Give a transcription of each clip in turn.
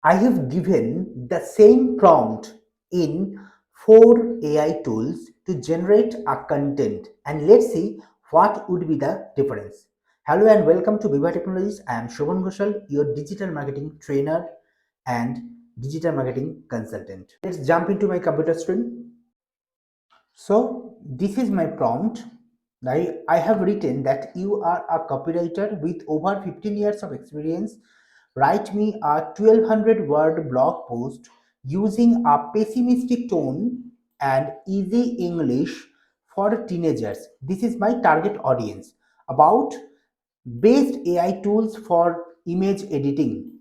I have given the same prompt in 4 AI tools to generate a content, and let's see what would be the difference. Hello and welcome to Biva Technologies. I am Shobhan Ghoshal, your digital marketing trainer and digital marketing consultant. Let's jump into my computer screen. So this is my prompt. I have written that you are a copywriter with over 15 years of experience. Write me a 1200 word blog post using a pessimistic tone and easy English for teenagers. This is my target audience. About best AI tools for image editing.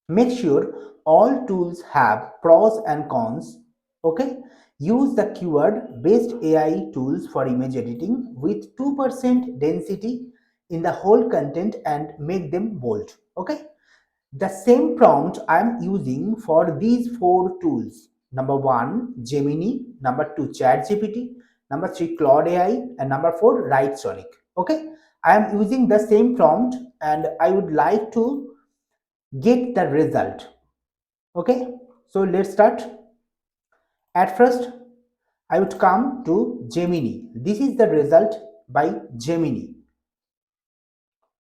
Make sure all tools have pros and cons. Okay, use the keyword based AI tools for image editing with 2% density in the whole content and make them bold. Okay, the same prompt I am using for these 4 tools. Number 1 Gemini, number 2 ChatGPT, number 3 Claude AI, and number 4 Write Sonic. Okay, I am using the same prompt and I would like to get the result. Okay, so let's start. At first I would come to Gemini. This is the result by Gemini.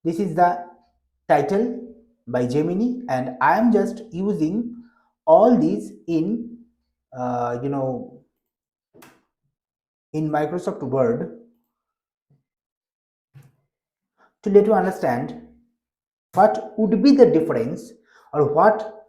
This is the title by Gemini, and I am just using all these in uh, you know in Microsoft Word to let you understand what would be the difference, or what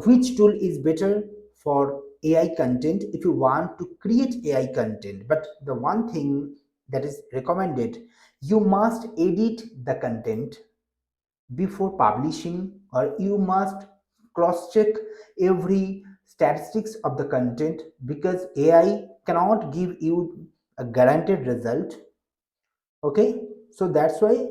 which tool is better for AI content if you want to create AI content. But the one thing that is recommended, you must edit the content before publishing, or you must cross check every statistics of the content, because AI cannot give you a guaranteed result. Okay, so that's why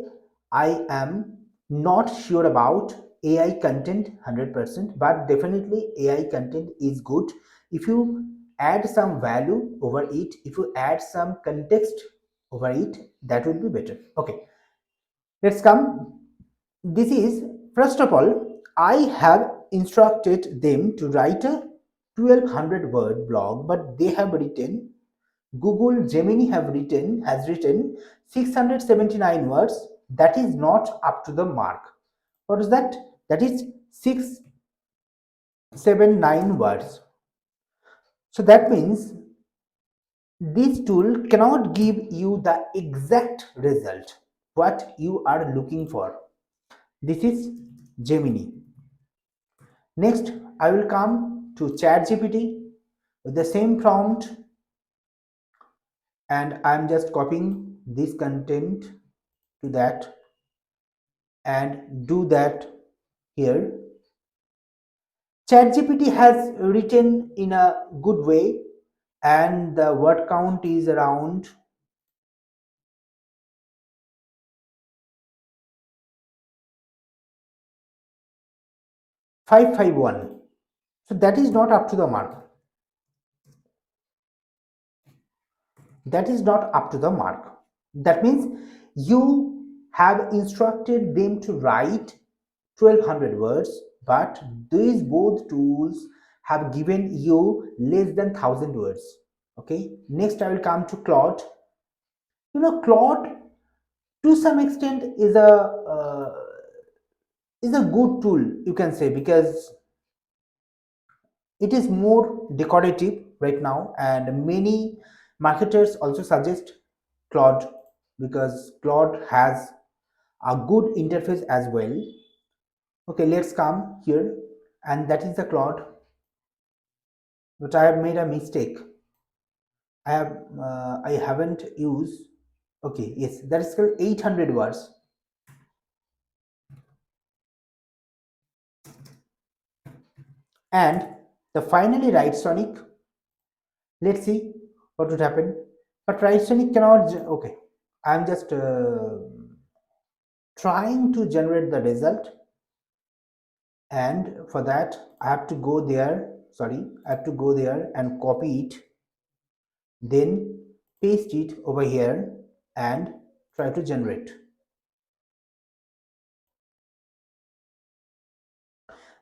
I am not sure about AI content 100%, but definitely AI content is good if you add some value over it, if you add some context over it, that would be better. Okay, let's come. This is, first of all, I have instructed them to write a 1200 word blog, but they have written, Google Gemini has written 679 words. That is not up to the mark. What is that? That is 679 words. So that means this tool cannot give you the exact result what you are looking for. This is Gemini. Next, I will come to ChatGPT with the same prompt, and I'm just copying this content to that and do that here. ChatGPT has written in a good way, and the word count is around 551. So that is not up to the mark. That is not up to the mark. That means you have instructed them to write 1200 words, but these both tools have given you less than 1000 words. Okay, next I will come to Claude. Claude to some extent is a good tool, you can say, because it is more decorative right now, and many marketers also suggest Claude because Claude has a good interface as well. Okay, let's come here, and that is the Claude, but I have made a mistake. I haven't used. Okay, yes, that is called 800 words. And the finally Write Sonic. Let's see what would happen. But Write Sonic cannot. Okay, I'm just trying to generate the result, and for that I have to go there. Sorry, I have to go there and copy it, then paste it over here and try to generate.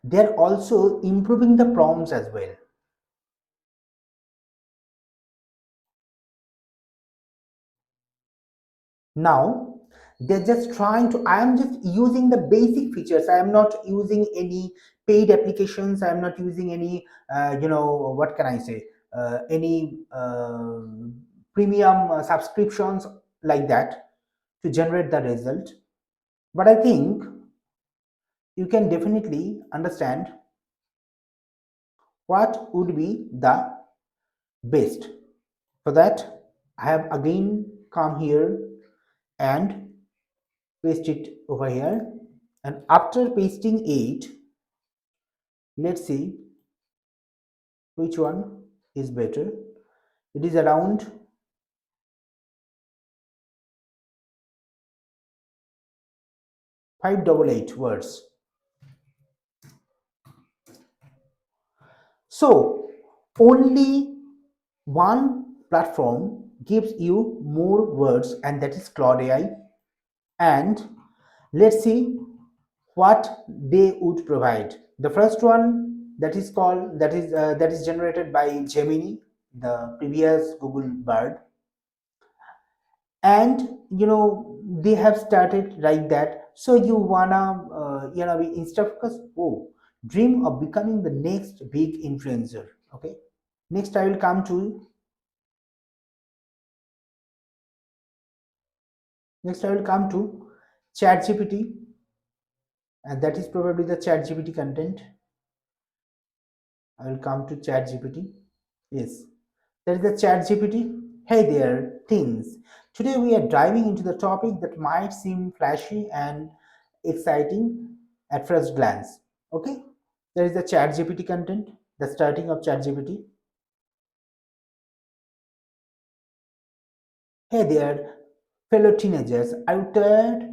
They're also improving the prompts as well. Now they're just trying to, I am just using the basic features. I am not using any paid applications. I am not using any what can I say, any premium subscriptions like that to generate the result. But I think you can definitely understand what would be the best. For that, I have again come here and paste it over here. And after pasting it, let's see which one is better. It is around 588 words. So only one platform gives you more words, and that is Claude AI. And let's see what they would provide. The first one, that is called, that is generated by Gemini, the previous Google Bard. And they have started like that. So you wanna be instead of focus, oh, dream of becoming the next big influencer. Okay, next I will come to, next I will come to chat gpt, and that is probably the chat gpt content. I will come to chat gpt. Yes, that is the chat gpt. Hey there teens, today we are diving into the topic that might seem flashy and exciting at first glance. Okay, there is the chat gpt content, the starting of chat gpt. Hey there, fellow teenagers, I'm tired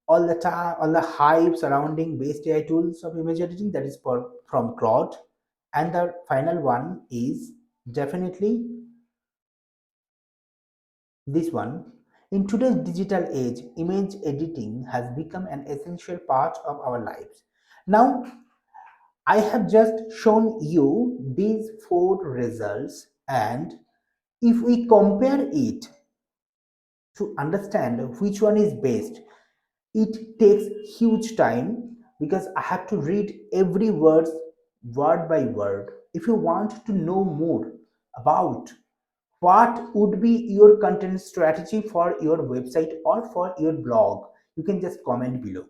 all the time, all the hype surrounding base AI tools of image editing, that is from Claude. And the final one is definitely this one. In today's digital age, image editing has become an essential part of our lives. Now, I have just shown you these four results, and if we compare it to understand which one is best, it takes huge time because I have to read every word by word. If you want to know more about what would be your content strategy for your website or for your blog, you can just comment below.